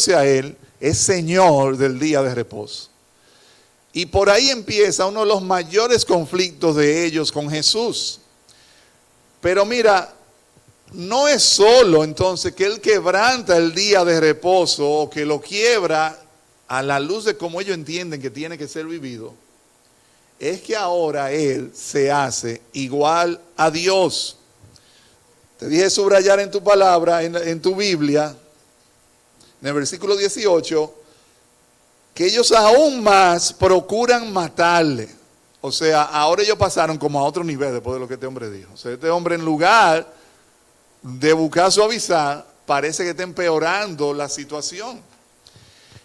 a Él, es Señor del día de reposo. Y por ahí empieza uno de los mayores conflictos de ellos con Jesús. Pero mira, no es solo entonces que Él quebranta el día de reposo o que lo quiebra a la luz de cómo ellos entienden que tiene que ser vivido. Es que ahora Él se hace igual a Dios. Te dije subrayar en tu palabra, en tu Biblia, en el versículo 18, que ellos aún más procuran matarle. O sea, ahora ellos pasaron como a otro nivel después de lo que este hombre dijo. O sea, este hombre, en lugar de buscar suavizar, parece que está empeorando la situación.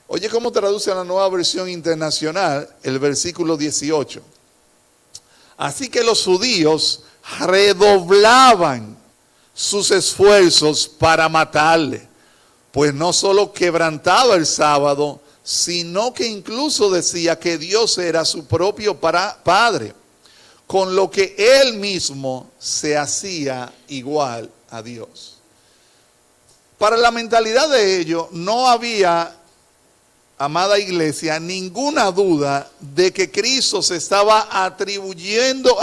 Oye, ¿cómo traduce la Nueva Versión Internacional el versículo 18? Así que los judíos redoblaban sus esfuerzos para matarle, pues no solo quebrantaba el sábado, sino que incluso decía que Dios era su propio Padre, con lo que Él mismo se hacía igual a Dios. Para la mentalidad de ellos no había, amada iglesia, ninguna duda de que Cristo se estaba atribuyendo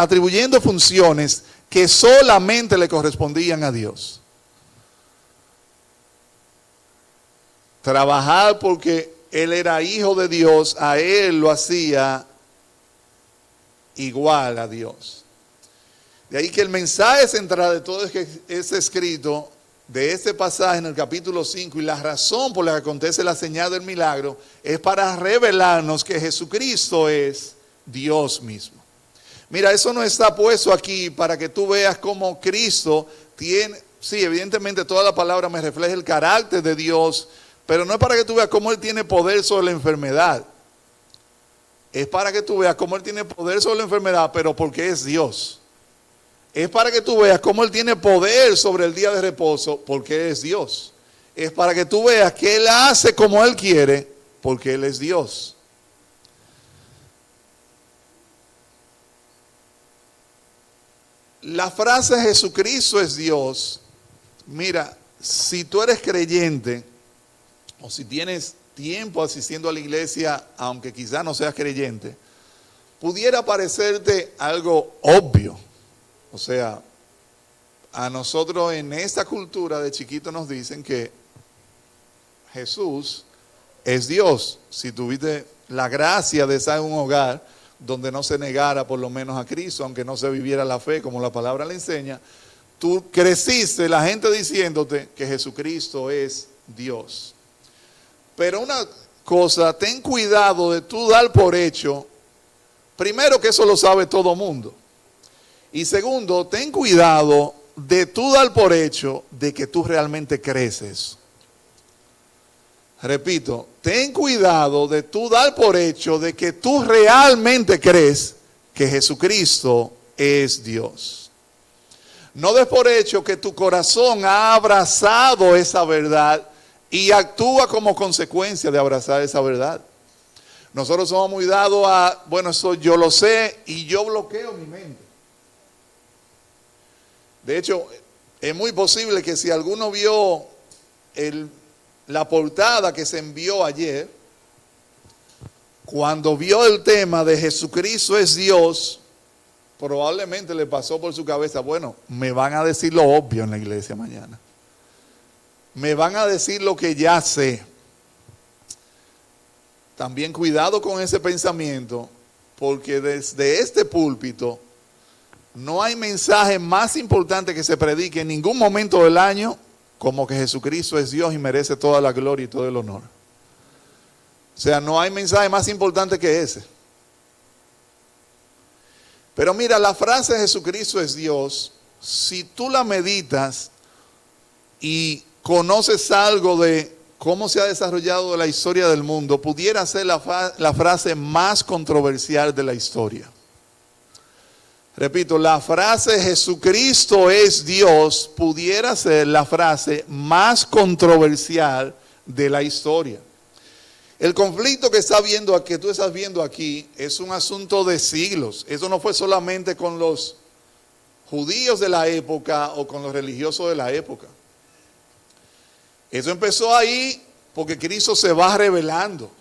funciones que solamente le correspondían a Dios. Trabajar porque Él era hijo de Dios, a Él lo hacía igual a Dios. De ahí que el mensaje central de todo ese escrito, de este pasaje en el capítulo 5, y la razón por la que acontece la señal del milagro, es para revelarnos que Jesucristo es Dios mismo. Mira, eso no está puesto aquí para que tú veas cómo Cristo tiene, sí, evidentemente toda la palabra me refleja el carácter de Dios, pero no es para que tú veas cómo Él tiene poder sobre la enfermedad. Es para que tú veas cómo Él tiene poder sobre la enfermedad, pero porque es Dios. Es para que tú veas cómo Él tiene poder sobre el día de reposo, porque es Dios. Es para que tú veas que Él hace como Él quiere, porque Él es Dios. La frase Jesucristo es Dios, mira, si tú eres creyente, o si tienes tiempo asistiendo a la iglesia, aunque quizás no seas creyente, pudiera parecerte algo obvio. O sea, a nosotros en esta cultura de chiquito nos dicen que Jesús es Dios. Si tuviste la gracia de estar en un hogar donde no se negara por lo menos a Cristo, aunque no se viviera la fe como la palabra le enseña, tú creciste, la gente diciéndote que Jesucristo es Dios. Pero una cosa, ten cuidado de tú dar por hecho, primero que eso lo sabe todo mundo. Y segundo, ten cuidado de tú dar por hecho de que tú realmente crees eso. Repito, ten cuidado de tú dar por hecho de que tú realmente crees que Jesucristo es Dios. No des por hecho que tu corazón ha abrazado esa verdad y actúa como consecuencia de abrazar esa verdad. Nosotros somos muy dados a, bueno, eso yo lo sé y yo bloqueo mi mente. De hecho, es muy posible que si alguno vio la portada que se envió ayer, cuando vio el tema de Jesucristo es Dios, probablemente le pasó por su cabeza, bueno, me van a decir lo obvio en la iglesia mañana. Me van a decir lo que ya sé. También cuidado con ese pensamiento, porque desde este púlpito no hay mensaje más importante que se predique en ningún momento del año como que Jesucristo es Dios y merece toda la gloria y todo el honor. O sea, no hay mensaje más importante que ese. Pero mira, la frase Jesucristo es Dios, si tú la meditas y conoces algo de cómo se ha desarrollado la historia del mundo, pudiera ser la frase más controversial de la historia. Repito, la frase Jesucristo es Dios pudiera ser la frase más controversial de la historia. El conflicto que tú estás viendo aquí es un asunto de siglos. Eso no fue solamente con los judíos de la época o con los religiosos de la época. Eso empezó ahí Porque Cristo se va revelando,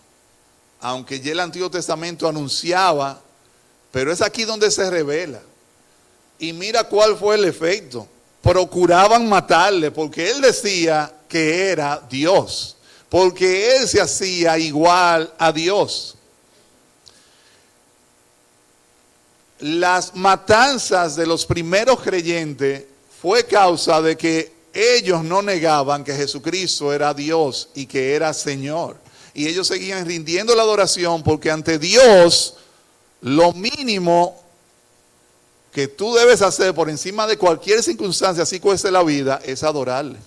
aunque ya el Antiguo Testamento anunciaba, pero es aquí donde se revela. Y mira cuál fue el efecto. Procuraban matarle porque él decía que era Dios, porque él se hacía igual a Dios. Las matanzas de los primeros creyentes fue causa de que ellos no negaban que Jesucristo era Dios y que era Señor. Y ellos seguían rindiendo la adoración porque ante Dios lo mínimo que tú debes hacer por encima de cualquier circunstancia, así cueste la vida, es adorarle.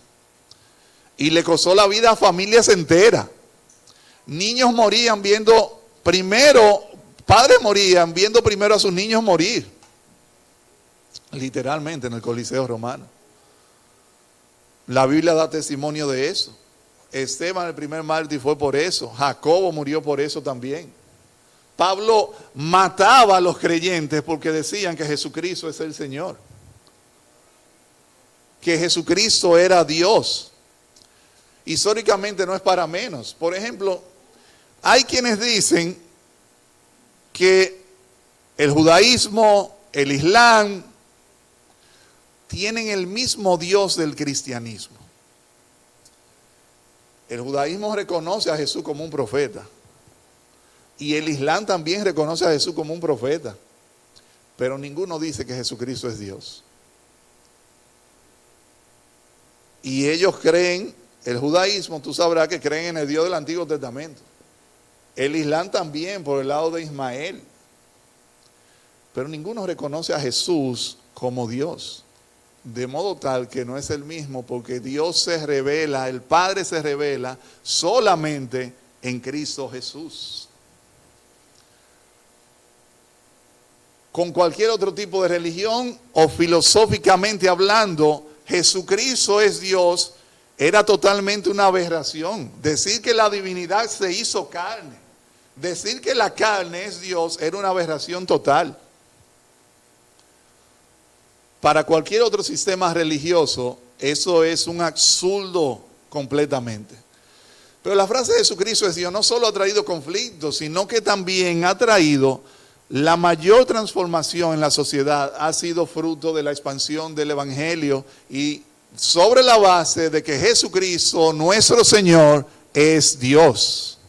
Y le costó la vida a familias enteras. Niños morían viendo primero, padres morían viendo primero a sus niños morir. Literalmente en el Coliseo Romano. La Biblia da testimonio de eso. Esteban, el primer mártir, fue por eso. Jacobo murió por eso también. Pablo mataba a los creyentes porque decían que Jesucristo es el Señor. Que Jesucristo era Dios. Históricamente no es para menos. Por ejemplo, hay quienes dicen que el judaísmo, el islam, tienen el mismo Dios del cristianismo. El judaísmo reconoce a Jesús como un profeta. Y el islam también reconoce a Jesús como un profeta. Pero ninguno dice que Jesucristo es Dios. Y ellos creen, el judaísmo, tú sabrás que creen en el Dios del Antiguo Testamento. El islam también por el lado de Ismael. Pero ninguno reconoce a Jesús como Dios. De modo tal que no es el mismo, porque Dios se revela, el Padre se revela solamente en Cristo Jesús. Con cualquier otro tipo de religión o filosóficamente hablando, Jesucristo es Dios, era totalmente una aberración. Decir que la divinidad se hizo carne, decir que la carne es Dios, era una aberración total. Para cualquier otro sistema religioso, eso es un absurdo completamente. Pero la frase de Jesucristo es Dios no solo ha traído conflictos, sino que también ha traído la mayor transformación en la sociedad. Ha sido fruto de la expansión del Evangelio y sobre la base de que Jesucristo, nuestro Señor, es Dios.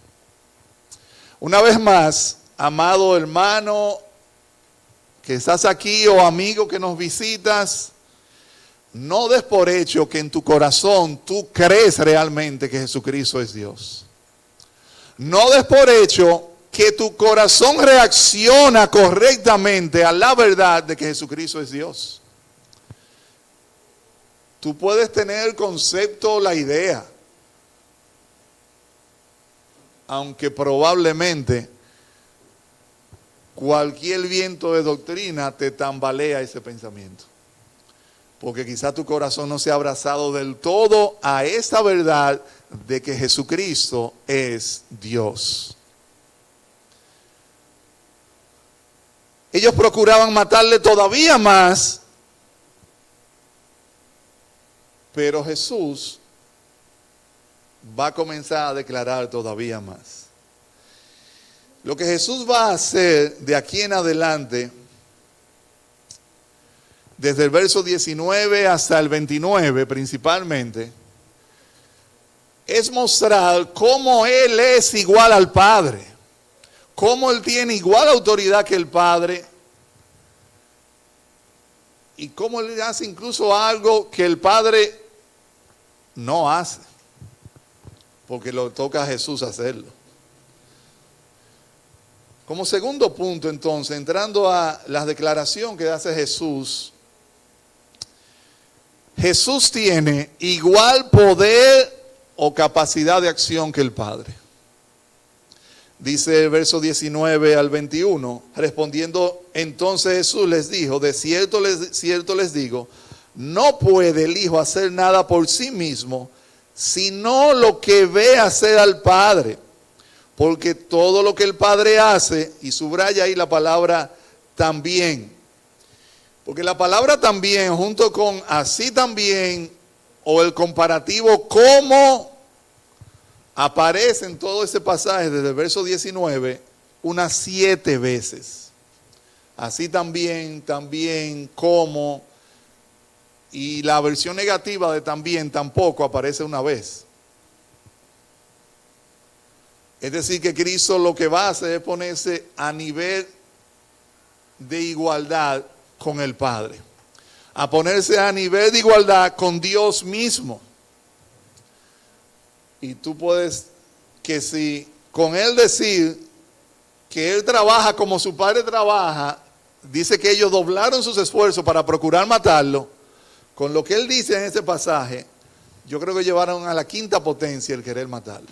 Una vez más, amado hermano, que estás aquí o amigo que nos visitas, no des por hecho que en tu corazón tú crees realmente que Jesucristo es Dios. No des por hecho que tu corazón reacciona correctamente a la verdad de que Jesucristo es Dios. Tú puedes tener el concepto o la idea, aunque probablemente cualquier viento de doctrina te tambalea ese pensamiento. Porque quizá tu corazón no se ha abrazado del todo a esta verdad de que Jesucristo es Dios. Ellos procuraban matarle todavía más, pero Jesús va a comenzar a declarar todavía más. Lo que Jesús va a hacer de aquí en adelante, desde el verso 19 hasta el 29 principalmente, es mostrar cómo Él es igual al Padre, cómo Él tiene igual autoridad que el Padre y cómo Él hace incluso algo que el Padre no hace, porque lo toca a Jesús hacerlo. Como segundo punto, entonces, entrando a la declaración que hace Jesús, Jesús tiene igual poder o capacidad de acción que el Padre. Dice el verso 19 al 21, respondiendo entonces Jesús les dijo, de cierto les digo, no puede el Hijo hacer nada por sí mismo, sino lo que ve hacer al Padre. Porque todo lo que el Padre hace, y subraya ahí la palabra también, porque la palabra también junto con así también, o el comparativo como, aparece en todo ese pasaje desde el verso 19 unas 7 veces. Así también, como, y la versión negativa de también, tampoco aparece una vez. Es decir, que Cristo lo que va a hacer es ponerse a nivel de igualdad con el Padre, a ponerse a nivel de igualdad con Dios mismo. Y tú puedes, que si con Él decir que Él trabaja como su Padre trabaja, dice que ellos doblaron sus esfuerzos para procurar matarlo, con lo que Él dice en ese pasaje, yo creo que llevaron a la quinta potencia el querer matarlo.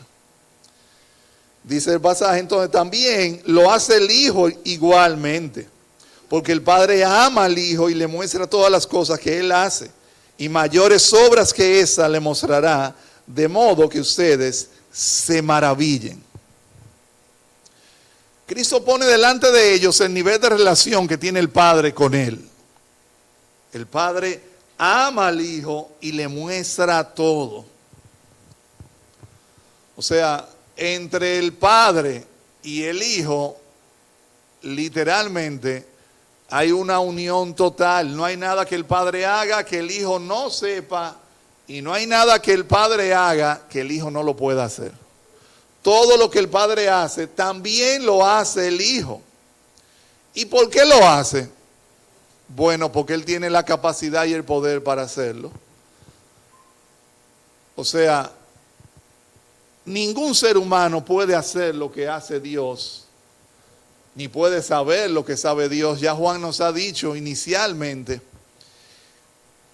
Dice el pasaje, entonces también lo hace el Hijo igualmente, porque el Padre ama al Hijo y le muestra todas las cosas que Él hace, y mayores obras que esa le mostrará, de modo que ustedes se maravillen. Cristo pone delante de ellos el nivel de relación que tiene el Padre con Él. El Padre ama al Hijo y le muestra todo. O sea, entre el Padre y el Hijo, literalmente, hay una unión total. No hay nada que el Padre haga que el Hijo no sepa, y no hay nada que el Padre haga que el Hijo no lo pueda hacer. Todo lo que el Padre hace, también lo hace el Hijo. ¿Y por qué lo hace? Bueno, porque Él tiene la capacidad y el poder para hacerlo. O sea, ningún ser humano puede hacer lo que hace Dios, ni puede saber lo que sabe Dios. Ya Juan nos ha dicho inicialmente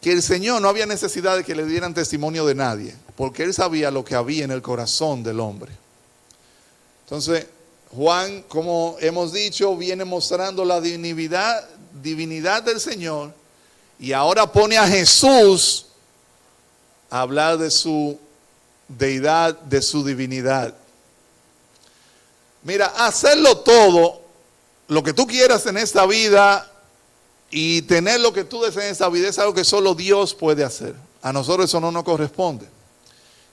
que el Señor no había necesidad de que le dieran testimonio de nadie, porque Él sabía lo que había en el corazón del hombre. Entonces, Juan, como hemos dicho, viene mostrando la divinidad del Señor, y ahora pone a Jesús a hablar de su deidad, de su divinidad. Mira, hacerlo todo, lo que tú quieras en esta vida y tener lo que tú deseas en esta vida, es algo que solo Dios puede hacer. A nosotros eso no nos corresponde.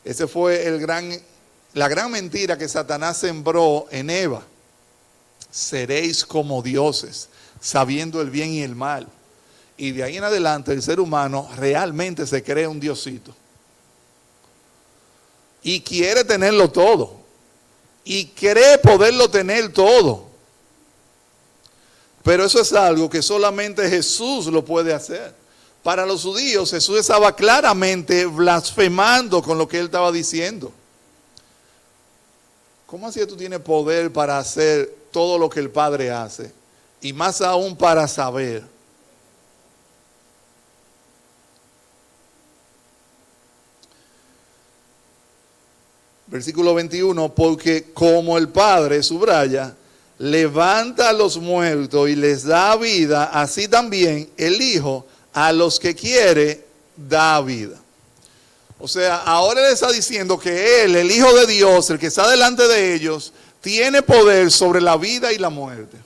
Ese fue la gran mentira que Satanás sembró en Eva. Seréis como dioses, sabiendo el bien y el mal. Y de ahí en adelante el ser humano realmente se cree un diosito. Y quiere tenerlo todo. Y cree poderlo tener todo. Pero eso es algo que solamente Jesús lo puede hacer. Para los judíos, Jesús estaba claramente blasfemando con lo que Él estaba diciendo. ¿Cómo así tú tienes poder para hacer todo lo que el Padre hace? Y más aún para saber. Versículo 21, porque como el Padre, subraya, levanta a los muertos y les da vida, así también el Hijo a los que quiere da vida. O sea, ahora Él está diciendo que Él, el Hijo de Dios, el que está delante de ellos, tiene poder sobre la vida y la muerte.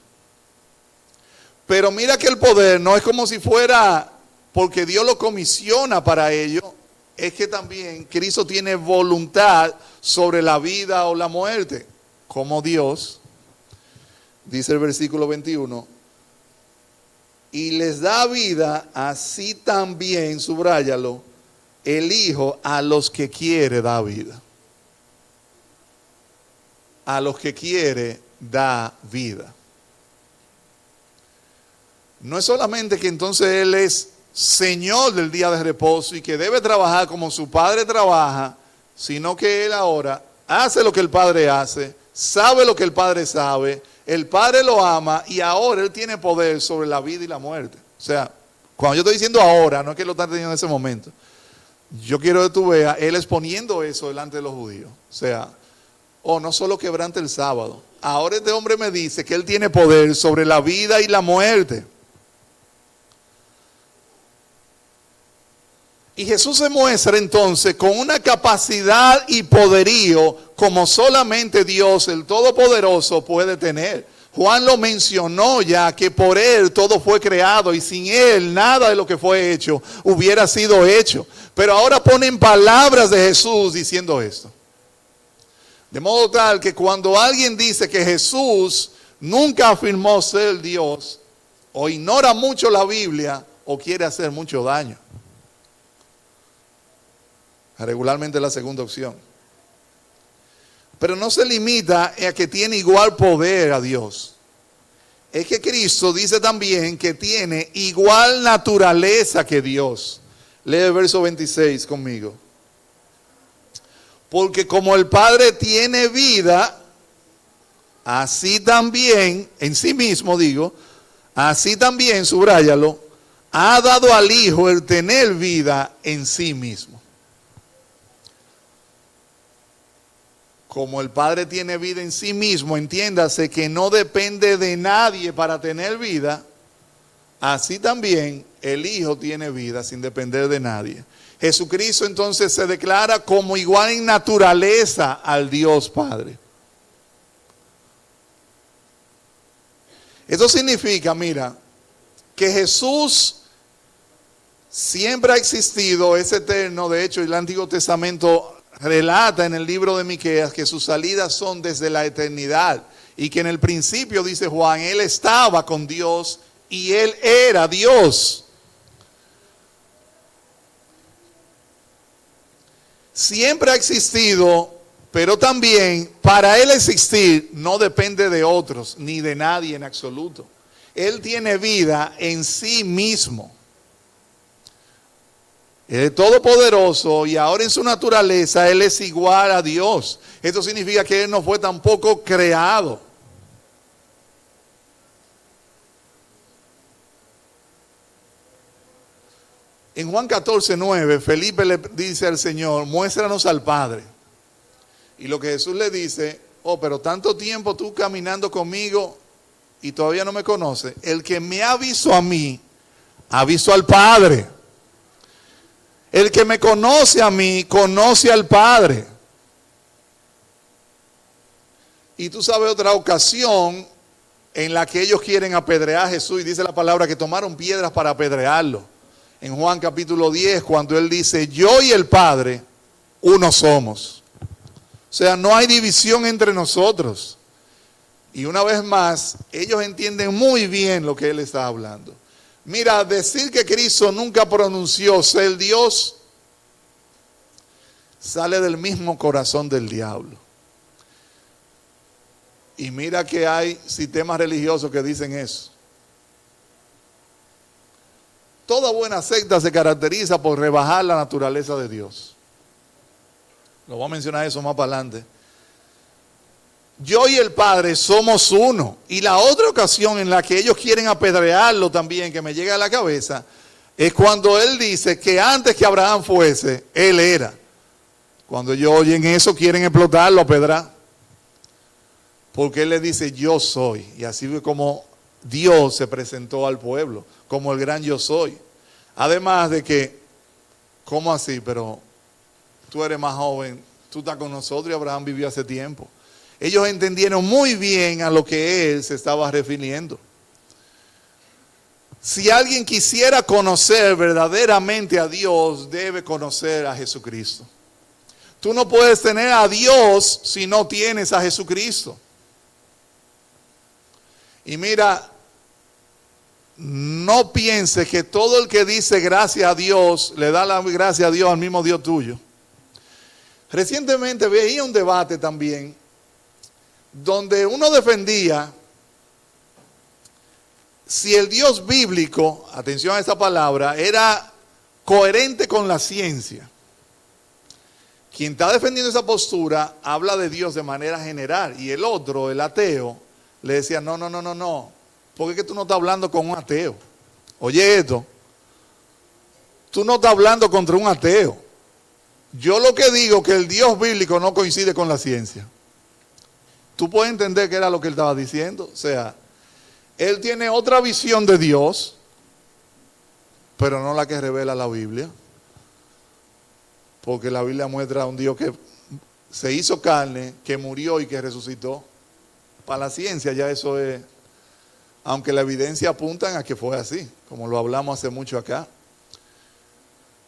Pero mira que el poder no es como si fuera porque Dios lo comisiona para ello, es que también Cristo tiene voluntad sobre la vida o la muerte, como Dios. Dice el versículo 21, y les da vida, así también, subráyalo, el Hijo a los que quiere da vida. A los que quiere da vida. No es solamente que entonces Él es Señor del día de reposo y que debe trabajar como su Padre trabaja, sino que Él ahora hace lo que el Padre hace, sabe lo que el Padre sabe, el Padre lo ama y ahora Él tiene poder sobre la vida y la muerte. O sea, cuando yo estoy diciendo ahora, no es que lo está teniendo en ese momento. Yo quiero que tú veas, Él exponiendo eso delante de los judíos. O sea, no solo quebrante el sábado. Ahora este hombre me dice que Él tiene poder sobre la vida y la muerte. Y Jesús se muestra entonces con una capacidad y poderío como solamente Dios, el Todopoderoso, puede tener. Juan lo mencionó ya, que por Él todo fue creado y sin Él nada de lo que fue hecho hubiera sido hecho. Pero ahora ponen palabras de Jesús diciendo esto. De modo tal que cuando alguien dice que Jesús nunca afirmó ser Dios, o ignora mucho la Biblia, o quiere hacer mucho daño. Regularmente la segunda opción. Pero no se limita a que tiene igual poder a Dios. Es que Cristo dice también que tiene igual naturaleza que Dios. Lee el verso 26 conmigo. Porque como el Padre tiene vida, así también, en sí mismo digo, así también, subráyalo, ha dado al Hijo el tener vida en sí mismo. Como el Padre tiene vida en sí mismo, entiéndase que no depende de nadie para tener vida, así también el Hijo tiene vida sin depender de nadie. Jesucristo entonces se declara como igual en naturaleza al Dios Padre. Esto significa, mira, que Jesús siempre ha existido, es eterno. De hecho, el Antiguo Testamento relata en el libro de Miqueas que sus salidas son desde la eternidad y que en el principio, dice Juan, Él estaba con Dios y Él era Dios. Siempre ha existido, pero también para Él existir no depende de otros ni de nadie en absoluto. Él tiene vida en sí mismo. Él es todopoderoso y ahora en su naturaleza Él es igual a Dios. Esto significa que Él no fue tampoco creado. En Juan 14:9, Felipe le dice al Señor, muéstranos al Padre. Y lo que Jesús le dice, oh, pero tanto tiempo tú caminando conmigo y todavía no me conoces. El que me ha visto a mí, ha visto al Padre. El que me conoce a mí, conoce al Padre. Y tú sabes otra ocasión en la que ellos quieren apedrear a Jesús y dice la palabra que tomaron piedras para apedrearlo. En Juan capítulo 10, cuando él dice, yo y el Padre, uno somos. O sea, no hay división entre nosotros. Y una vez más, ellos entienden muy bien lo que él está hablando. Mira, decir que Cristo nunca pronunció ser Dios, sale del mismo corazón del diablo. Y mira que hay sistemas religiosos que dicen eso. Toda buena secta se caracteriza por rebajar la naturaleza de Dios. Lo voy a mencionar eso más para adelante. Yo y el Padre somos uno. Y la otra ocasión en la que ellos quieren apedrearlo también, que me llega a la cabeza, es cuando él dice que antes que Abraham fuese, él era. Cuando ellos oyen eso, quieren explotarlo, apedrar. Porque él le dice, yo soy. Y así fue como Dios se presentó al pueblo, como el gran yo soy. Además de que, ¿cómo así? Pero tú eres más joven, tú estás con nosotros y Abraham vivió hace tiempo. Ellos entendieron muy bien a lo que él se estaba refiriendo. Si alguien quisiera conocer verdaderamente a Dios, debe conocer a Jesucristo. Tú no puedes tener a Dios si no tienes a Jesucristo. Y mira, no pienses que todo el que dice gracias a Dios, le da la gracia a Dios al mismo Dios tuyo. Recientemente veía un debate también, donde uno defendía si el Dios bíblico, atención a esta palabra, era coherente con la ciencia. Quien está defendiendo esa postura habla de Dios de manera general y el otro, el ateo, le decía no, porque es que tú no estás hablando con un ateo. Oye esto, tú no estás hablando contra un ateo. Yo lo que digo es que el Dios bíblico no coincide con la ciencia. Tú puedes entender que era lo que él estaba diciendo. O sea, él tiene otra visión de Dios, pero no la que revela la Biblia. Porque la Biblia muestra a un Dios que se hizo carne, que murió y que resucitó. Para la ciencia ya eso es, aunque la evidencia apunta a que fue así, como lo hablamos hace mucho acá.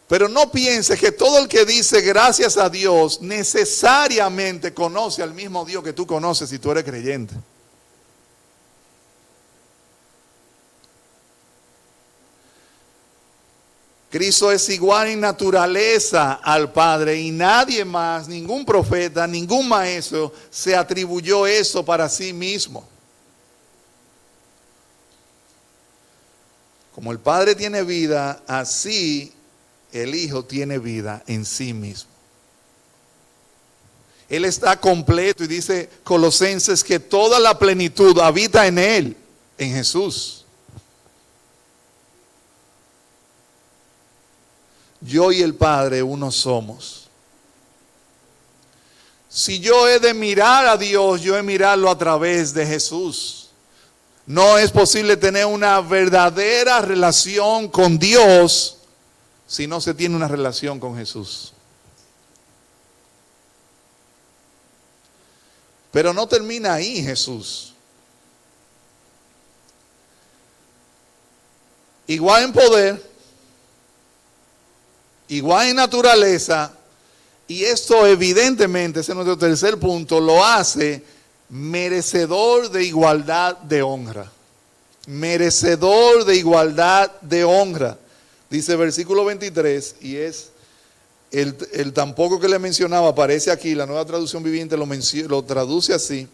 Pero no pienses que todo el que dice gracias a Dios necesariamente conoce al mismo Dios que tú conoces si tú eres creyente. Cristo es igual en naturaleza al Padre y nadie más, ningún profeta, ningún maestro se atribuyó eso para sí mismo. Como el Padre tiene vida, así el Hijo tiene vida en sí mismo. Él está completo y dice Colosenses que toda la plenitud habita en Él, en Jesús. Yo y el Padre uno somos. Si yo he de mirar a Dios, yo he de mirarlo a través de Jesús. No es posible tener una verdadera relación con Dios si no se tiene una relación con Jesús. Pero no termina ahí Jesús. Igual en poder, igual en naturaleza, y esto evidentemente, ese es nuestro tercer punto, lo hace merecedor de igualdad de honra. Merecedor de igualdad de honra. Dice versículo 23, y es el tampoco que le mencionaba, aparece aquí, la Nueva Traducción Viviente lo traduce así.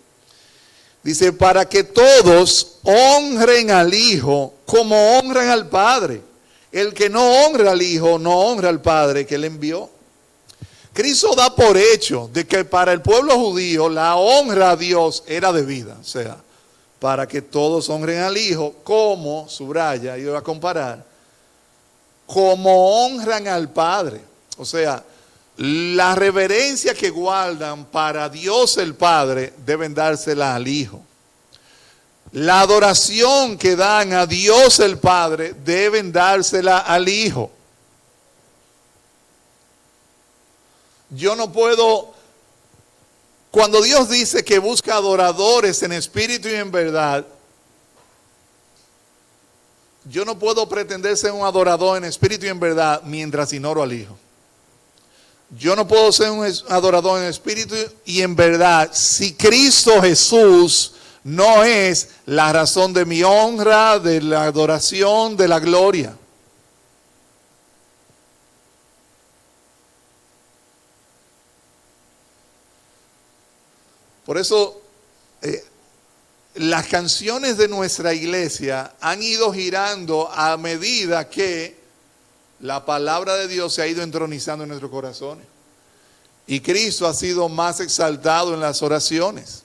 Dice, para que todos honren al Hijo como honran al Padre. El que no honra al Hijo, no honra al Padre que le envió. Cristo da por hecho de que para el pueblo judío la honra a Dios era debida. O sea, para que todos honren al Hijo, como, subraya, yo voy a comparar, como honran al Padre. O sea, la reverencia que guardan para Dios el Padre deben dársela al Hijo. La adoración que dan a Dios el Padre deben dársela al Hijo. Yo no puedo, cuando Dios dice que busca adoradores en espíritu y en verdad, yo no puedo pretender ser un adorador en espíritu y en verdad mientras ignoro al Hijo. Yo no puedo ser un adorador en espíritu y en verdad si Cristo Jesús no es la razón de mi honra, de la adoración, de la gloria. Por eso, las canciones de nuestra iglesia han ido girando a medida que la palabra de Dios se ha ido entronizando en nuestros corazones. Y Cristo ha sido más exaltado en las oraciones.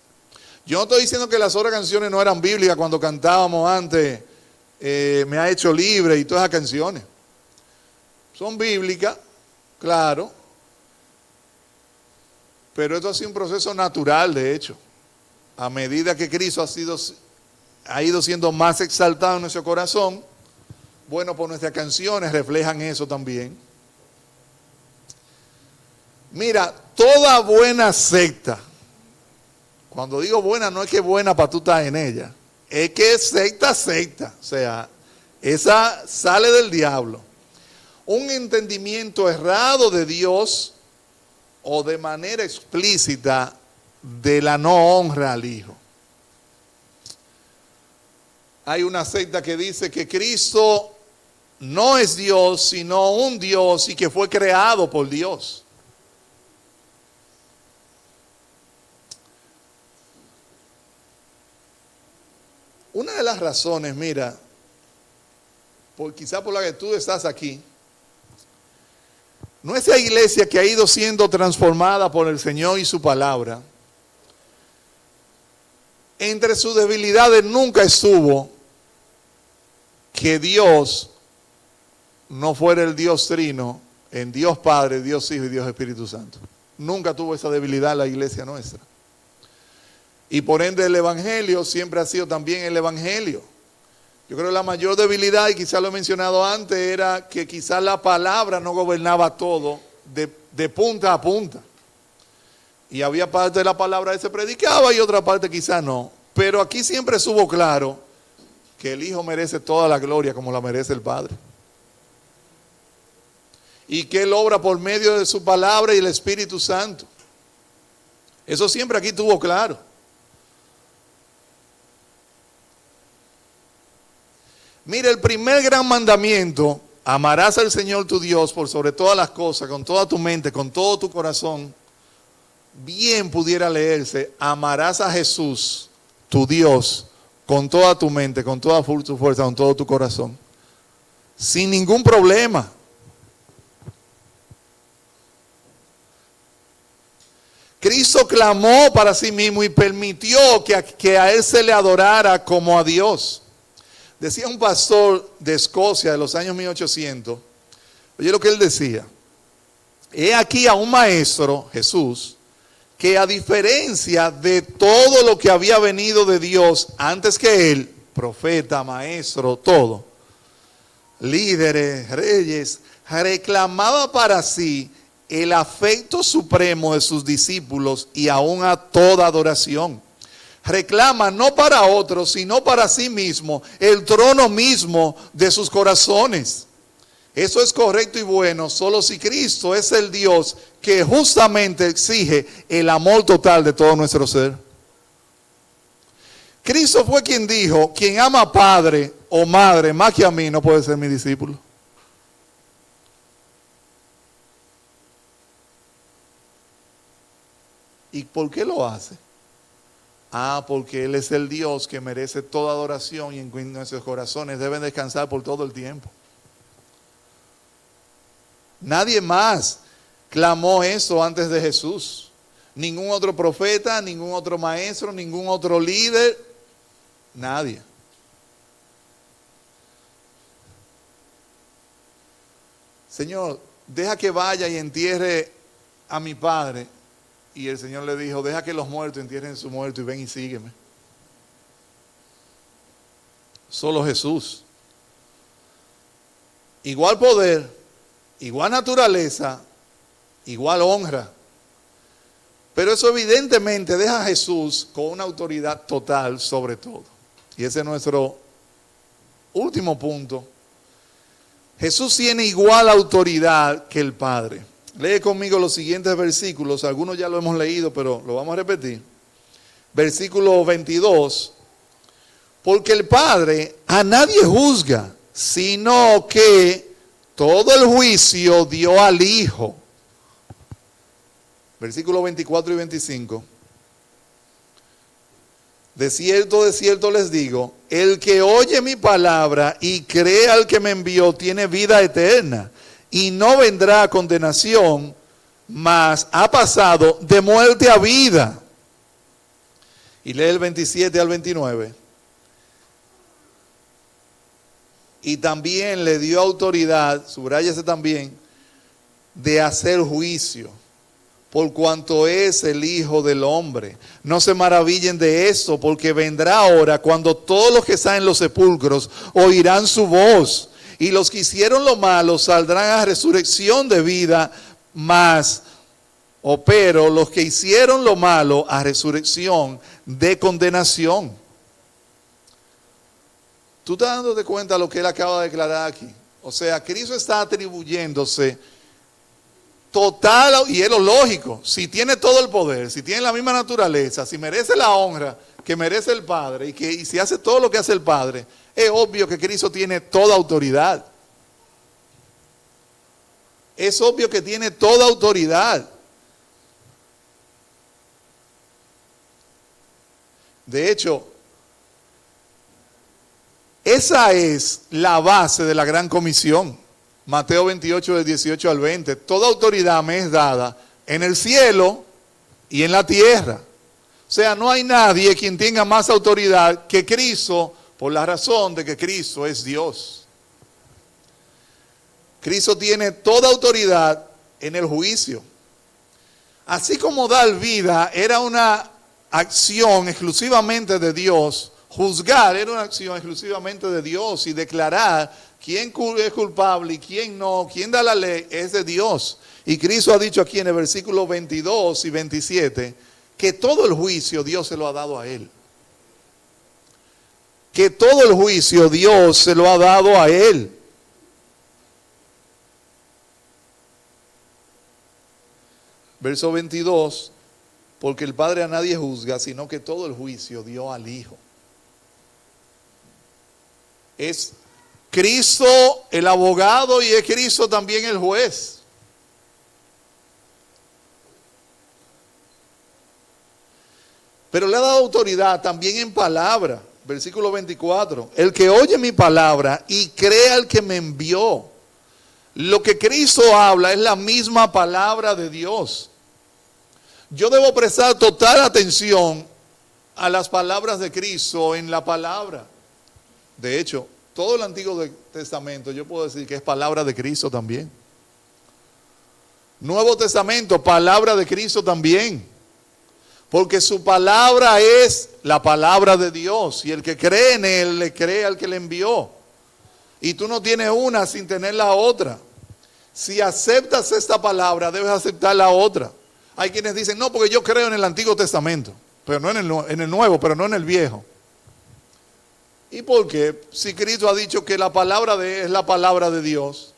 Yo no estoy diciendo que las otras canciones no eran bíblicas cuando cantábamos antes, Me ha hecho libre y todas esas canciones. Son bíblicas, claro. Pero esto ha sido un proceso natural, de hecho. A medida que Cristo ha ido siendo más exaltado en nuestro corazón, bueno, pues nuestras canciones reflejan eso también. Mira, toda buena secta, cuando digo buena, no es que buena para tú estar en ella, es que es secta. O sea, esa sale del diablo. Un entendimiento errado de Dios o de manera explícita de la no honra al Hijo. Hay una secta que dice que Cristo no es Dios, sino un Dios y que fue creado por Dios. Una de las razones, mira, quizá por la que tú estás aquí, nuestra iglesia que ha ido siendo transformada por el Señor y su palabra, entre sus debilidades nunca estuvo que Dios no fuera el Dios trino en Dios Padre, Dios Hijo y Dios Espíritu Santo. Nunca tuvo esa debilidad la iglesia nuestra. Y por ende el Evangelio siempre ha sido también el Evangelio. Yo creo que la mayor debilidad, y quizás lo he mencionado antes, era que quizás la palabra no gobernaba todo de punta a punta. Y había parte de la palabra que se predicaba y otra parte quizás no. Pero aquí siempre estuvo claro que el Hijo merece toda la gloria como la merece el Padre. y que Él obra por medio de su palabra y el Espíritu Santo. Eso siempre aquí estuvo claro. Mira, el primer gran mandamiento, amarás al Señor tu Dios por sobre todas las cosas, con toda tu mente, con todo tu corazón. Bien pudiera leerse, amarás a Jesús, tu Dios, con toda tu mente, con toda tu fuerza, con todo tu corazón. Sin ningún problema. Cristo clamó para sí mismo y permitió que a Él se le adorara como a Dios. Decía un pastor de Escocia de los años 1800, oye lo que él decía: he aquí a un maestro, Jesús, que a diferencia de todo lo que había venido de Dios antes que él, profeta, maestro, todo, líderes, reyes, reclamaba para sí el afecto supremo de sus discípulos y aún a toda adoración. Reclama no para otros, sino para sí mismo, el trono mismo de sus corazones. Eso es correcto y bueno, solo si Cristo es el Dios que justamente exige el amor total de todo nuestro ser. Cristo fue quien dijo: quien ama a padre o madre más que a mí no puede ser mi discípulo. ¿Y por qué lo hace? Porque Él es el Dios que merece toda adoración y en nuestros corazones deben descansar por todo el tiempo. Nadie más clamó eso antes de Jesús. Ningún otro profeta, ningún otro maestro, ningún otro líder, nadie. Señor, deja que vaya y entierre a mi padre. Y el Señor le dijo: deja que los muertos entierren su muerto y ven y sígueme. Solo Jesús. Igual poder, igual naturaleza, igual honra. Pero eso evidentemente deja a Jesús con una autoridad total sobre todo. Y ese es nuestro último punto. Jesús tiene igual autoridad que el Padre. Lee conmigo los siguientes versículos, algunos ya lo hemos leído, pero lo vamos a repetir. Versículo 22. Porque el Padre a nadie juzga, sino que todo el juicio dio al Hijo. Versículo 24 y 25. De cierto les digo, el que oye mi palabra y cree al que me envió tiene vida eterna. Y no vendrá a condenación, mas ha pasado de muerte a vida. Y lee el 27 al 29. Y también le dio autoridad, subráyese también, de hacer juicio, por cuanto es el Hijo del Hombre. No se maravillen de esto, porque vendrá hora cuando todos los que están en los sepulcros oirán su voz. Y los que hicieron lo malo saldrán a resurrección de vida, pero los que hicieron lo malo a resurrección de condenación. ¿Tú estás dándote cuenta de lo que él acaba de declarar aquí? O sea, Cristo está atribuyéndose total, y es lo lógico, si tiene todo el poder, si tiene la misma naturaleza, si merece la honra que merece el Padre y si hace todo lo que hace el Padre, es obvio que Cristo tiene toda autoridad. Es obvio que tiene toda autoridad. De hecho, esa es la base de la gran comisión. Mateo 28, del 18 al 20. Toda autoridad me es dada en el cielo y en la tierra. O sea, no hay nadie quien tenga más autoridad que Cristo, por la razón de que Cristo es Dios. Cristo tiene toda autoridad en el juicio. Así como dar vida era una acción exclusivamente de Dios, juzgar era una acción exclusivamente de Dios y declarar quién es culpable y quién no, quién da la ley, es de Dios. Y Cristo ha dicho aquí en el versículo 22 y 27 que todo el juicio Dios se lo ha dado a Él. Que todo el juicio Dios se lo ha dado a Él. Verso 22, porque el Padre a nadie juzga, sino que todo el juicio dio al Hijo. Es Cristo el abogado y es Cristo también el juez. Pero le ha dado autoridad también en palabra. Versículo 24. El que oye mi palabra y crea al que me envió. Lo que Cristo habla es la misma palabra de Dios. Yo debo prestar total atención a las palabras de Cristo en la palabra. De hecho, todo el Antiguo Testamento yo puedo decir que es palabra de Cristo también. Nuevo Testamento, palabra de Cristo también. Porque su palabra es la palabra de Dios. Y el que cree en Él, le cree al que le envió. Y tú no tienes una sin tener la otra. Si aceptas esta palabra, debes aceptar la otra. Hay quienes dicen, no, porque yo creo en el Antiguo Testamento. Pero no en el Nuevo, pero no en el Viejo. ¿Y por qué? Si Cristo ha dicho que la palabra de Él es la palabra de Dios.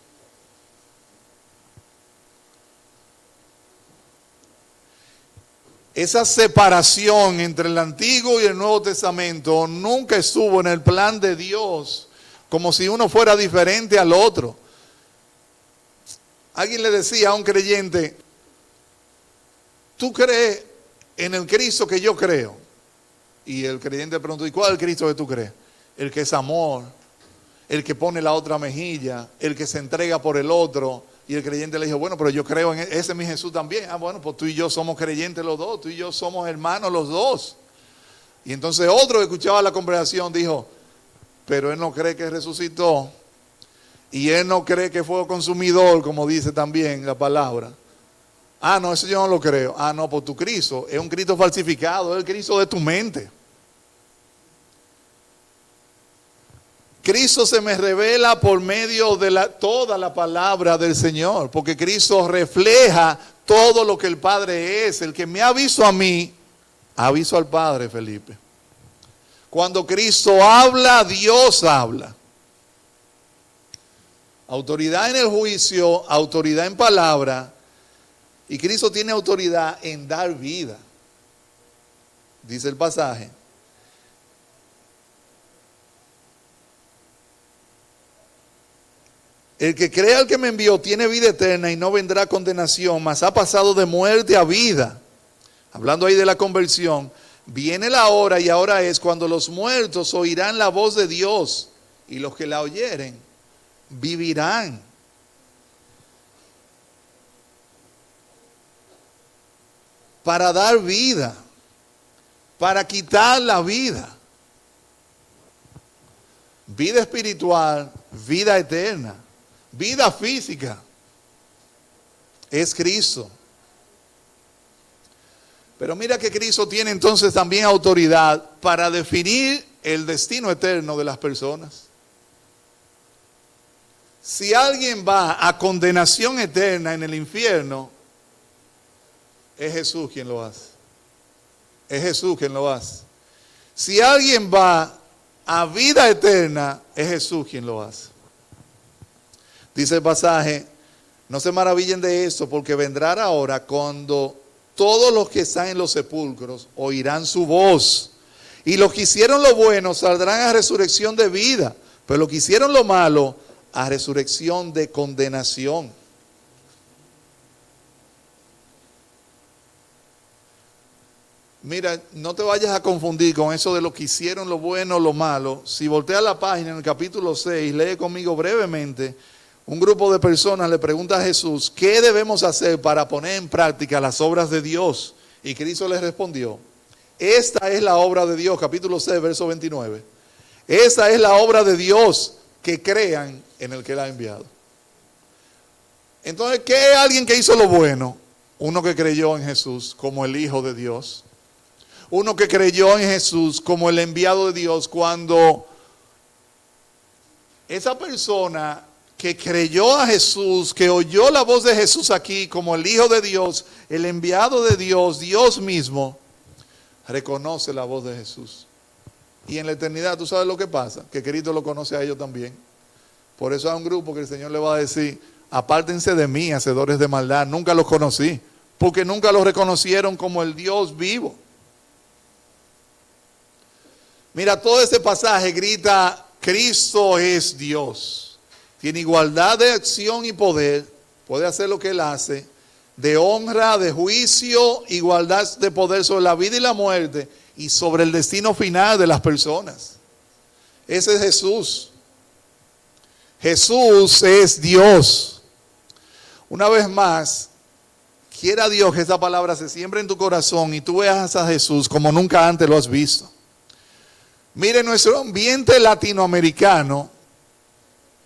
Esa separación entre el Antiguo y el Nuevo Testamento nunca estuvo en el plan de Dios, como si uno fuera diferente al otro. Alguien le decía a un creyente, ¿tú crees en el Cristo que yo creo? Y el creyente preguntó, ¿y cuál es el Cristo que tú crees? El que es amor, el que pone la otra mejilla, el que se entrega por el otro. Y el creyente le dijo, bueno, pero yo creo en ese mi Jesús también. Ah, bueno, pues tú y yo somos creyentes los dos, tú y yo somos hermanos los dos. Y entonces otro que escuchaba la conversación dijo, pero él no cree que resucitó. Y él no cree que fue consumidor, como dice también la palabra. Ah, no, eso yo no lo creo. Ah, no, pues tu Cristo es un Cristo falsificado, es el Cristo de tu mente. Cristo se me revela por medio de toda la palabra del Señor, porque Cristo refleja todo lo que el Padre es. El que me ha visto a mí, ha visto al Padre, Felipe. Cuando Cristo habla, Dios habla. Autoridad en el juicio, autoridad en palabra, y Cristo tiene autoridad en dar vida. Dice el pasaje. El que crea al que me envió tiene vida eterna y no vendrá a condenación, mas ha pasado de muerte a vida. Hablando ahí de la conversión, viene la hora y ahora es cuando los muertos oirán la voz de Dios y los que la oyeren vivirán. Para dar vida, para quitar la vida. Vida espiritual, vida eterna. Vida física es Cristo. Pero mira que Cristo tiene entonces también autoridad para definir el destino eterno de las personas. Si alguien va a condenación eterna en el infierno, es Jesús quien lo hace. Es Jesús quien lo hace. Si alguien va a vida eterna, es Jesús quien lo hace. Dice el pasaje, no se maravillen de esto, porque vendrá la hora cuando todos los que están en los sepulcros oirán su voz. Y los que hicieron lo bueno saldrán a resurrección de vida, pero los que hicieron lo malo a resurrección de condenación. Mira, no te vayas a confundir con eso de los que hicieron lo bueno o lo malo. Si volteas la página en el capítulo 6, lee conmigo brevemente. Un grupo de personas le pregunta a Jesús, ¿qué debemos hacer para poner en práctica las obras de Dios? Y Cristo les respondió, esta es la obra de Dios, capítulo 6, verso 29. Esta es la obra de Dios, que crean en el que la ha enviado. Entonces, ¿qué es alguien que hizo lo bueno? Uno que creyó en Jesús como el Hijo de Dios. Uno que creyó en Jesús como el enviado de Dios. Cuando esa persona que creyó a Jesús, que oyó la voz de Jesús aquí como el Hijo de Dios, el enviado de Dios, Dios mismo, reconoce la voz de Jesús. Y en la eternidad, ¿tú sabes lo que pasa? Que Cristo lo conoce a ellos también. Por eso hay un grupo que el Señor le va a decir, apártense de mí, hacedores de maldad, nunca los conocí. porque nunca lo reconocieron como el Dios vivo. Mira, todo ese pasaje grita, Cristo es Dios. Tiene igualdad de acción y poder, puede hacer lo que Él hace, de honra, de juicio, igualdad de poder sobre la vida y la muerte y sobre el destino final de las personas. Ese es Jesús. Jesús es Dios. Una vez más, quiera Dios que esta palabra se siembre en tu corazón y tú veas a Jesús como nunca antes lo has visto. Mire, nuestro ambiente latinoamericano,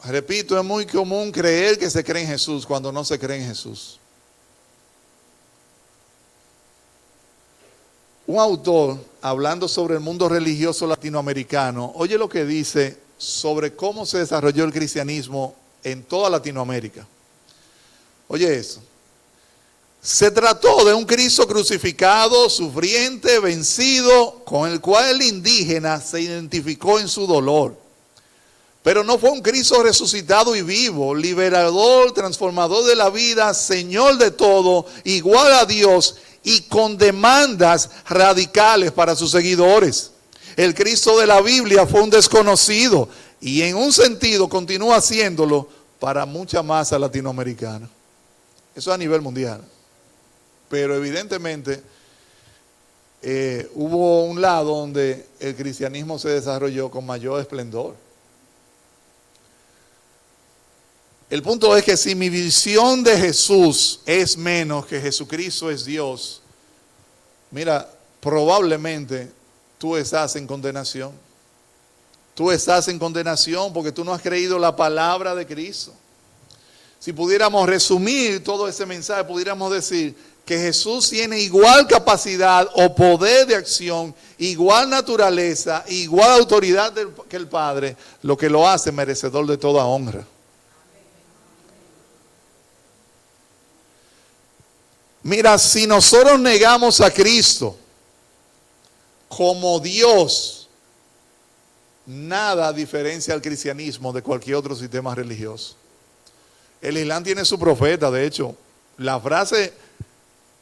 repito, es muy común creer que se cree en Jesús cuando no se cree en Jesús. Un autor, hablando sobre el mundo religioso latinoamericano, oye lo que dice sobre cómo se desarrolló el cristianismo en toda Latinoamérica. Oye eso. Se trató de un Cristo crucificado, sufriente, vencido, con el cual el indígena se identificó en su dolor. Pero no fue un Cristo resucitado y vivo, liberador, transformador de la vida, Señor de todo, igual a Dios y con demandas radicales para sus seguidores. El Cristo de la Biblia fue un desconocido y en un sentido continúa haciéndolo para mucha masa latinoamericana. Eso a nivel mundial. Pero evidentemente hubo un lado donde el cristianismo se desarrolló con mayor esplendor. El punto es que si mi visión de Jesús es menos que Jesucristo es Dios, mira, probablemente tú estás en condenación. Tú estás en condenación porque tú no has creído la palabra de Cristo. Si pudiéramos resumir todo ese mensaje, pudiéramos decir que Jesús tiene igual capacidad o poder de acción, igual naturaleza, igual autoridad que el Padre, lo que lo hace merecedor de toda honra. Mira, si nosotros negamos a Cristo como Dios, nada diferencia al cristianismo de cualquier otro sistema religioso. El Islam tiene su profeta, de hecho, la frase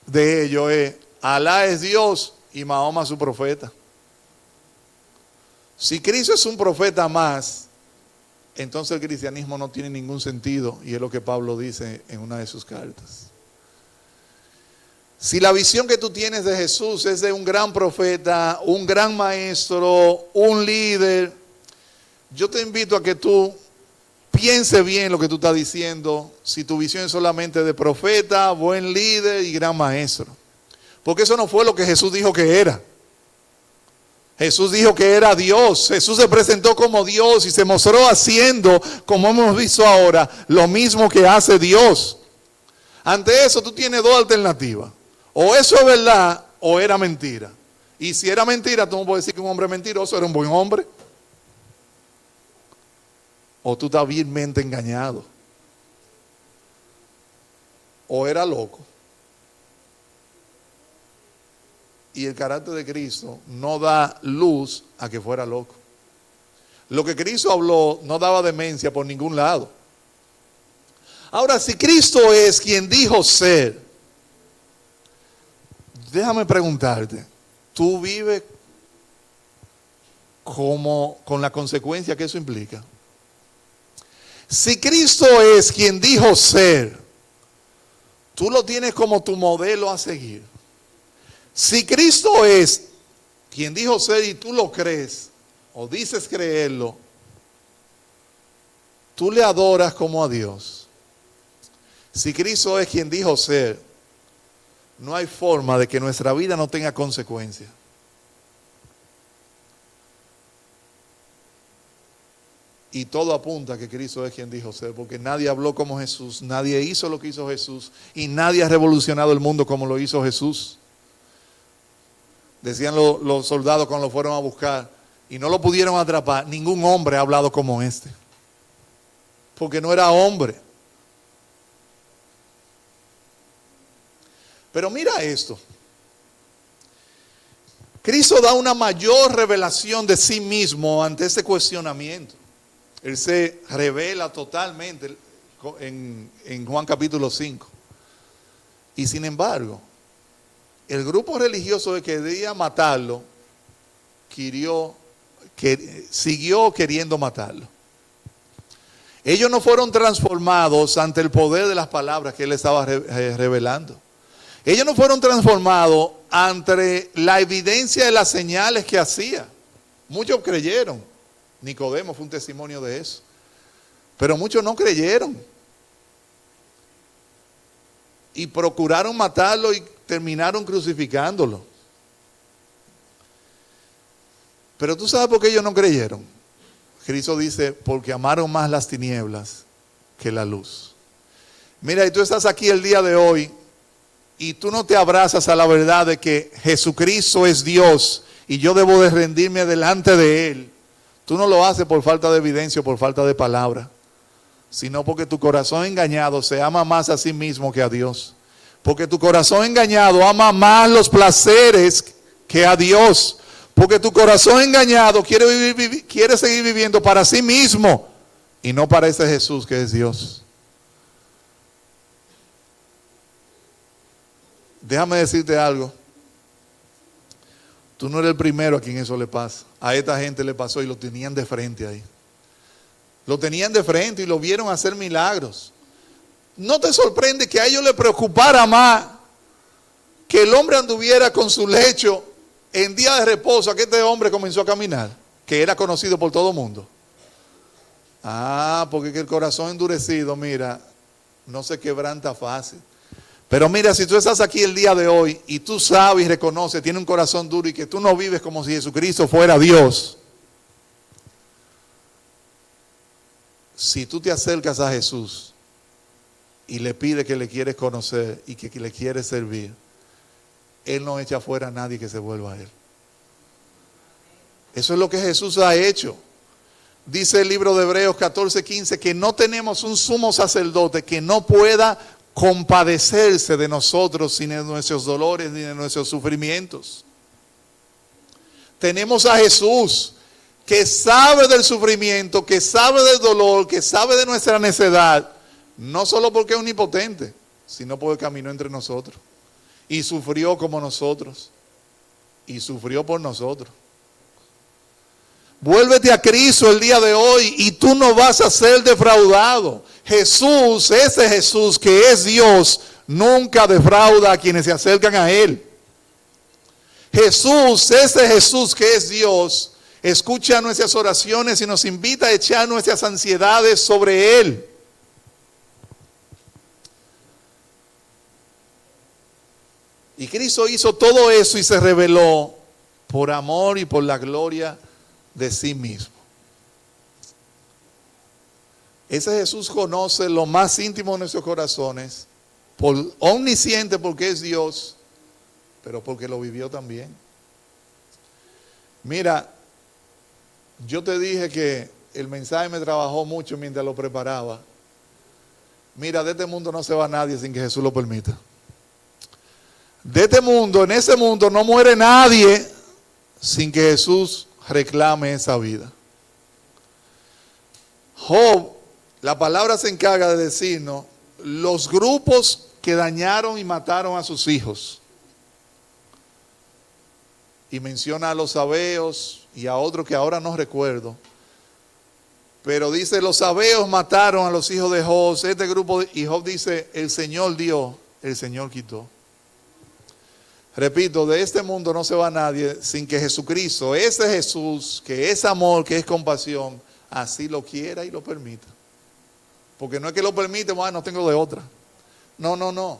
de ellos es, Alá es Dios y Mahoma su profeta. Si Cristo es un profeta más, entonces el cristianismo no tiene ningún sentido, y es lo que Pablo dice en una de sus cartas. Si la visión que tú tienes de Jesús es de un gran profeta, un gran maestro, un líder, yo te invito a que tú piense bien lo que tú estás diciendo, si tu visión es solamente de profeta, buen líder y gran maestro. Porque eso no fue lo que Jesús dijo que era. Jesús dijo que era Dios. Jesús se presentó como Dios y se mostró haciendo, como hemos visto ahora, lo mismo que hace Dios. Ante eso tú tienes dos alternativas. O eso es verdad o era mentira. Y si era mentira, tú no puedes decir que un hombre mentiroso era un buen hombre. O tú estás vilmente engañado. O era loco. Y el carácter de Cristo no da luz a que fuera loco. Lo que Cristo habló no daba demencia por ningún lado. Ahora, si Cristo es quien dijo ser, déjame preguntarte, ¿tú vives con la consecuencia que eso implica? Si Cristo es quien dijo ser, tú lo tienes como tu modelo a seguir. Si Cristo es quien dijo ser y tú lo crees, o dices creerlo, tú le adoras como a Dios. Si Cristo es quien dijo ser, no hay forma de que nuestra vida no tenga consecuencias. Y todo apunta a que Cristo es quien dijo ser, porque nadie habló como Jesús, nadie hizo lo que hizo Jesús y nadie ha revolucionado el mundo como lo hizo Jesús. Decían los soldados cuando lo fueron a buscar y no lo pudieron atrapar, ningún hombre ha hablado como este, porque no era hombre. Pero mira esto. Cristo da una mayor revelación de sí mismo ante este cuestionamiento. Él se revela totalmente en Juan capítulo 5. Y sin embargo, el grupo religioso que quería matarlo, siguió queriendo matarlo. Ellos no fueron transformados ante el poder de las palabras que él estaba revelando. Ellos no fueron transformados ante la evidencia de las señales que hacía. Muchos creyeron. Nicodemo fue un testimonio de eso. Pero muchos no creyeron. Y procuraron matarlo y terminaron crucificándolo. Pero tú sabes por qué ellos no creyeron. Cristo dice, porque amaron más las tinieblas que la luz. Mira, y tú estás aquí el día de hoy y tú no te abrazas a la verdad de que Jesucristo es Dios y yo debo de rendirme delante de Él. Tú no lo haces por falta de evidencia o por falta de palabra, sino porque tu corazón engañado se ama más a sí mismo que a Dios. Porque tu corazón engañado ama más los placeres que a Dios. Porque tu corazón engañado quiere seguir viviendo para sí mismo y no para ese Jesús que es Dios. Déjame decirte algo. Tú no eres el primero a quien eso le pasa. A esta gente le pasó y lo tenían de frente ahí. Lo tenían de frente y lo vieron hacer milagros. ¿No te sorprende que a ellos les preocupara más que el hombre anduviera con su lecho en día de reposo, a que este hombre comenzó a caminar, que era conocido por todo el mundo? Porque el corazón endurecido, mira, no se quebranta fácil. Pero mira, si tú estás aquí el día de hoy y tú sabes y reconoces, tienes un corazón duro y que tú no vives como si Jesucristo fuera Dios. Si tú te acercas a Jesús y le pides que le quieres conocer y que le quieres servir, Él no echa fuera a nadie que se vuelva a Él. Eso es lo que Jesús ha hecho. Dice el libro de Hebreos 14:15 que no tenemos un sumo sacerdote que no pueda compadecerse de nosotros, ni de nuestros dolores, ni de nuestros sufrimientos. Tenemos a Jesús que sabe del sufrimiento, que sabe del dolor, que sabe de nuestra necedad, no solo porque es omnipotente, sino porque caminó entre nosotros y sufrió como nosotros y sufrió por nosotros. Vuélvete a Cristo el día de hoy y tú no vas a ser defraudado. Jesús, ese Jesús que es Dios, nunca defrauda a quienes se acercan a Él. Jesús, ese Jesús que es Dios, escucha nuestras oraciones y nos invita a echar nuestras ansiedades sobre Él. Y Cristo hizo todo eso y se reveló por amor y por la gloria de sí mismo. Ese Jesús conoce lo más íntimo de nuestros corazones, omnisciente porque es Dios, pero porque lo vivió también. Mira, yo te dije que el mensaje me trabajó mucho mientras lo preparaba. Mira, de este mundo no se va nadie sin que Jesús lo permita. De este mundo, en ese mundo no muere nadie sin que Jesús reclame esa vida. Job, la palabra se encarga de decirnos los grupos que dañaron y mataron a sus hijos. Y menciona a los sabeos y a otros que ahora no recuerdo. Pero dice, los sabeos mataron a los hijos de Job. Este grupo, y Job dice, el Señor dio, el Señor quitó. Repito, de este mundo no se va nadie sin que Jesucristo, ese Jesús, que es amor, que es compasión, así lo quiera y lo permita. Porque no es que lo permite, no tengo de otra. No.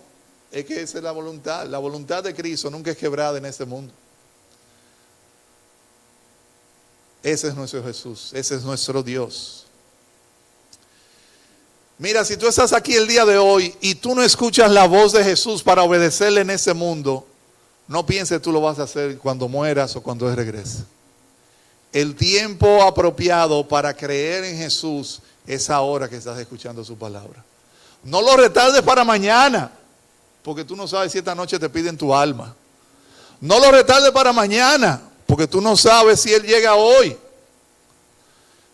Es que esa es la voluntad. La voluntad de Cristo nunca es quebrada en este mundo. Ese es nuestro Jesús, ese es nuestro Dios. Mira, si tú estás aquí el día de hoy y tú no escuchas la voz de Jesús para obedecerle en ese mundo, no pienses tú lo vas a hacer cuando mueras o cuando Él regrese. El tiempo apropiado para creer en Jesús es ahora que estás escuchando su palabra. No lo retardes para mañana, porque tú no sabes si esta noche te piden tu alma. No lo retardes para mañana, porque tú no sabes si Él llega hoy.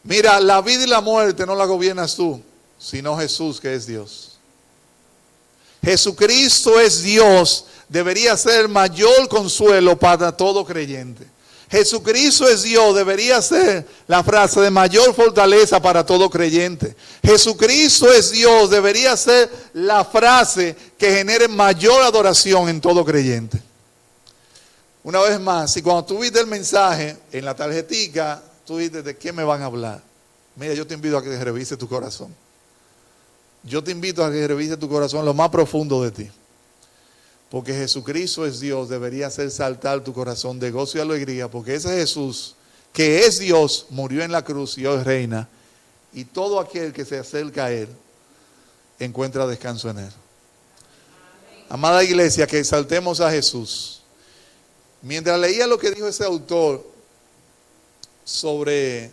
Mira, la vida y la muerte no la gobiernas tú, sino Jesús que es Dios. Jesucristo es Dios debería ser el mayor consuelo para todo creyente. Jesucristo es Dios debería ser la frase de mayor fortaleza para todo creyente. Jesucristo es Dios debería ser la frase que genere mayor adoración en todo creyente. Una vez más, si cuando tú viste el mensaje en la tarjetica, tú dices, ¿de qué me van a hablar? Mira, yo te invito a que revise tu corazón. Yo te invito a que revise tu corazón lo más profundo de ti. Porque Jesucristo es Dios, debería hacer saltar tu corazón de gozo y alegría, porque ese Jesús, que es Dios, murió en la cruz y hoy reina, y todo aquel que se acerca a Él, encuentra descanso en Él. Amada iglesia, que exaltemos a Jesús. Mientras leía lo que dijo ese autor sobre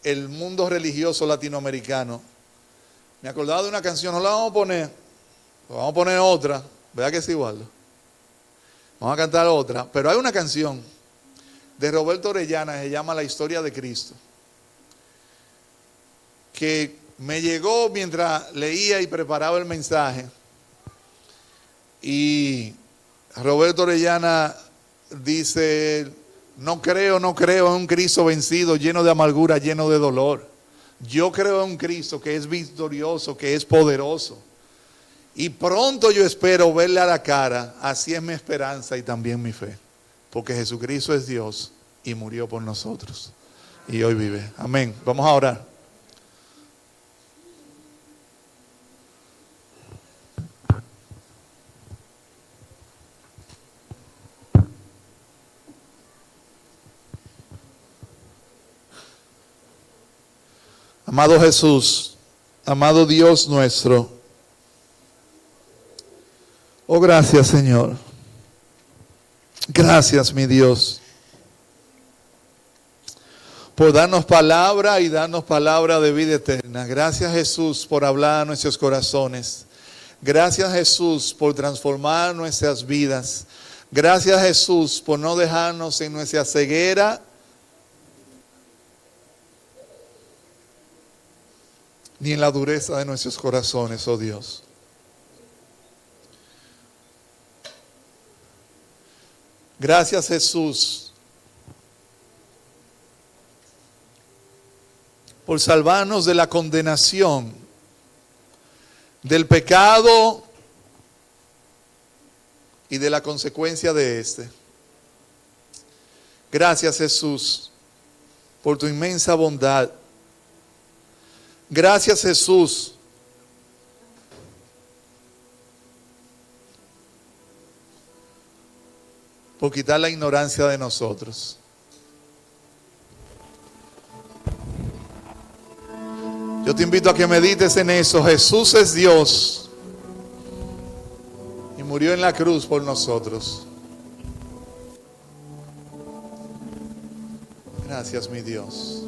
el mundo religioso latinoamericano, me acordaba de una canción, no la vamos a poner, vamos a poner otra, ¿verdad que es igual? Vamos a cantar otra, pero hay una canción de Roberto Orellana que se llama La Historia de Cristo, que me llegó mientras leía y preparaba el mensaje, y Roberto Orellana dice, no creo en un Cristo vencido, lleno de amargura, lleno de dolor. Yo creo en un Cristo que es victorioso, que es poderoso. Y pronto yo espero verle a la cara. Así es mi esperanza y también mi fe. Porque Jesucristo es Dios y murió por nosotros. Y hoy vive. Amén. Vamos a orar. Amado Jesús, amado Dios nuestro, oh gracias Señor, gracias mi Dios, por darnos palabra y darnos palabra de vida eterna. Gracias Jesús por hablar a nuestros corazones. Gracias Jesús por transformar nuestras vidas. Gracias Jesús por no dejarnos en nuestra ceguera ni en la dureza de nuestros corazones, oh Dios. Gracias Jesús por salvarnos de la condenación, del pecado y de la consecuencia de este. Gracias Jesús por tu inmensa bondad. Gracias Jesús por quitar la ignorancia de nosotros. Yo te invito a que medites en eso. Jesús es Dios y murió en la cruz por nosotros. Gracias mi Dios.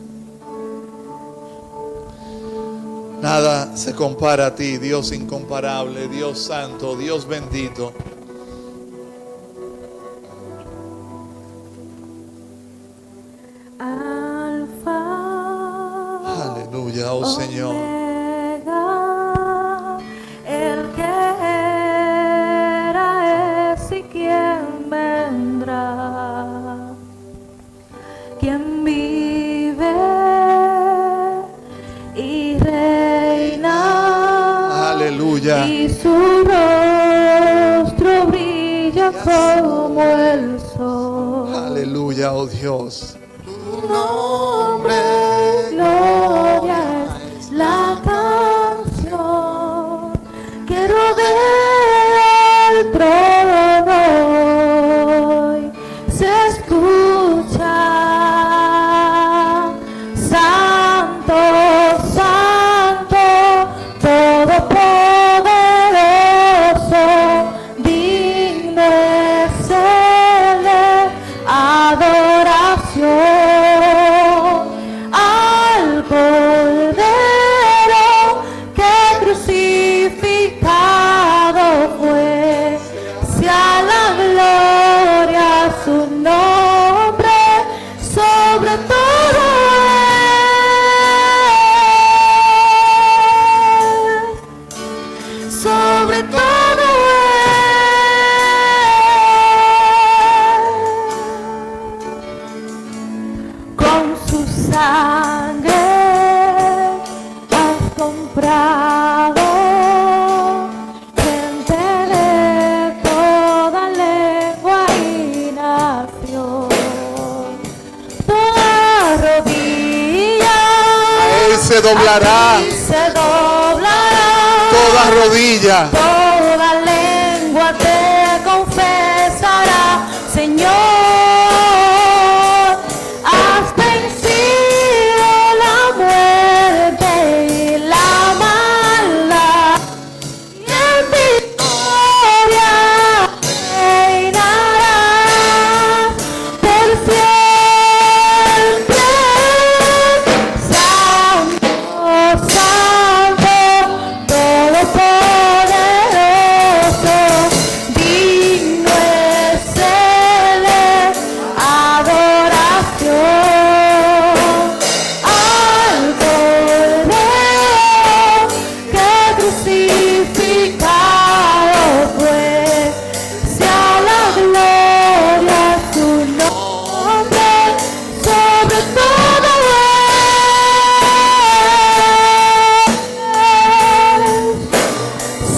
Nada se compara a ti, Dios incomparable, Dios santo, Dios bendito. Alfa, Aleluya, oh Señor. Omega, el que era, es y quien vendrá, quien vive y reina. Aleluya. Y su rostro brilla como el sol. Aleluya, oh Dios. Tu nombre, gloria, es la canción que rodea el trono hoy. Se escucha, Santo, Santo, Todopoderoso, digno es el de adoración al Cordero que crucificado fue. Sea la gloria su nombre sobre todo él, sobre todo sangre has comprado gente de toda lengua y nación. Toda rodilla A Él se doblará. se doblará. Toda rodilla. Toda lengua te confesará, Señor, has vencido la muerte y la maldad, y en victoria reinarás por siempre. Santo, Santo, Todopoderoso, digno es Él de adoración. Al Cordero que crucificado fue, sea la gloria su nombre sobre todo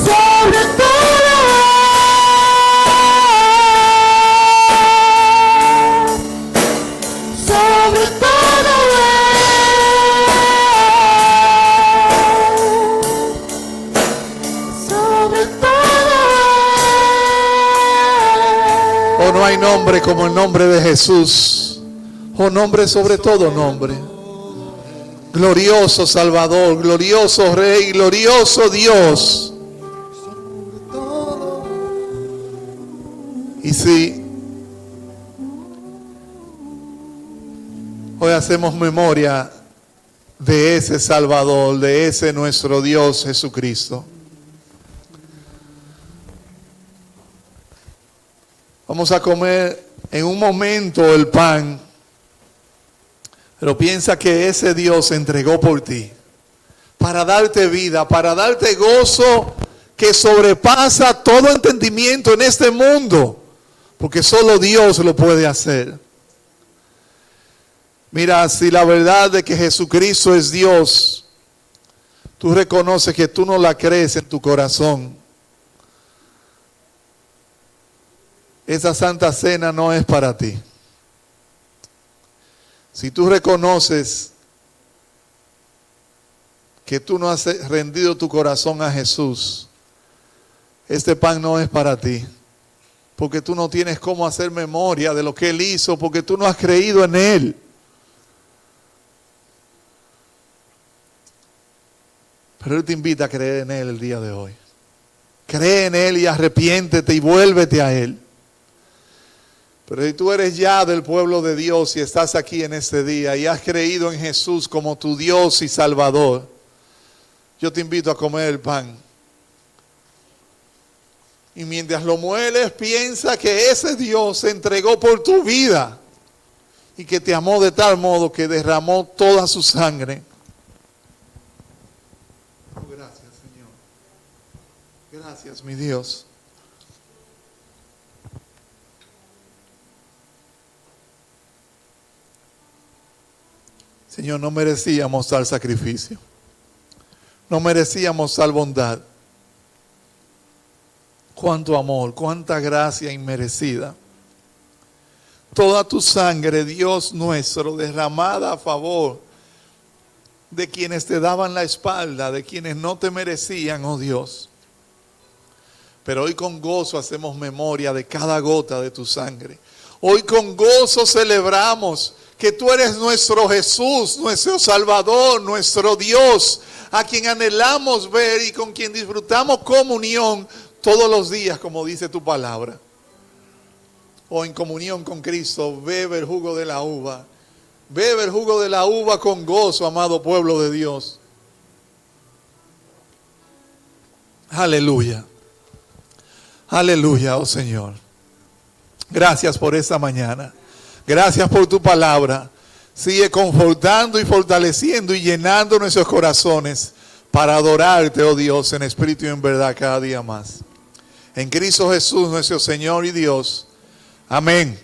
sobre todo sobre todo sobre todo. Oh, no hay nombre como el nombre de Jesús. Oh, nombre sobre todo nombre. Glorioso Salvador, glorioso Rey, glorioso Dios. Y si hoy hacemos memoria de ese Salvador, de ese nuestro Dios Jesucristo, vamos a comer en un momento el pan, pero piensa que ese Dios se entregó por ti para darte vida, para darte gozo que sobrepasa todo entendimiento en este mundo, porque solo Dios lo puede hacer. Mira, si la verdad de que Jesucristo es Dios, tú reconoces que tú no la crees en tu corazón, esa Santa Cena no es para ti. Si tú reconoces que tú no has rendido tu corazón a Jesús, este pan no es para ti. Porque tú no tienes cómo hacer memoria de lo que Él hizo, porque tú no has creído en Él. Pero Él te invita a creer en Él el día de hoy. Cree en Él y arrepiéntete y vuélvete a Él. Pero si tú eres ya del pueblo de Dios y estás aquí en este día y has creído en Jesús como tu Dios y Salvador, yo te invito a comer el pan. Y mientras lo mueles, piensa que ese Dios se entregó por tu vida y que te amó de tal modo que derramó toda su sangre. Oh, gracias, Señor. Gracias, mi Dios. Señor, no merecíamos tal sacrificio. No merecíamos tal bondad. Cuánto amor, cuánta gracia inmerecida. Toda tu sangre, Dios nuestro, derramada a favor de quienes te daban la espalda, de quienes no te merecían, oh Dios. Pero hoy con gozo hacemos memoria de cada gota de tu sangre. Hoy con gozo celebramos que tú eres nuestro Jesús, nuestro Salvador, nuestro Dios, a quien anhelamos ver y con quien disfrutamos comunión todos los días, como dice tu palabra. O en comunión con Cristo, bebe el jugo de la uva. Bebe el jugo de la uva con gozo, amado pueblo de Dios. Aleluya. Aleluya, oh Señor. Gracias por esta mañana. Gracias por tu palabra. Sigue confortando y fortaleciendo y llenando nuestros corazones para adorarte, oh Dios, en espíritu y en verdad cada día más. En Cristo Jesús, nuestro Señor y Dios. Amén.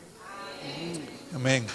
Amén.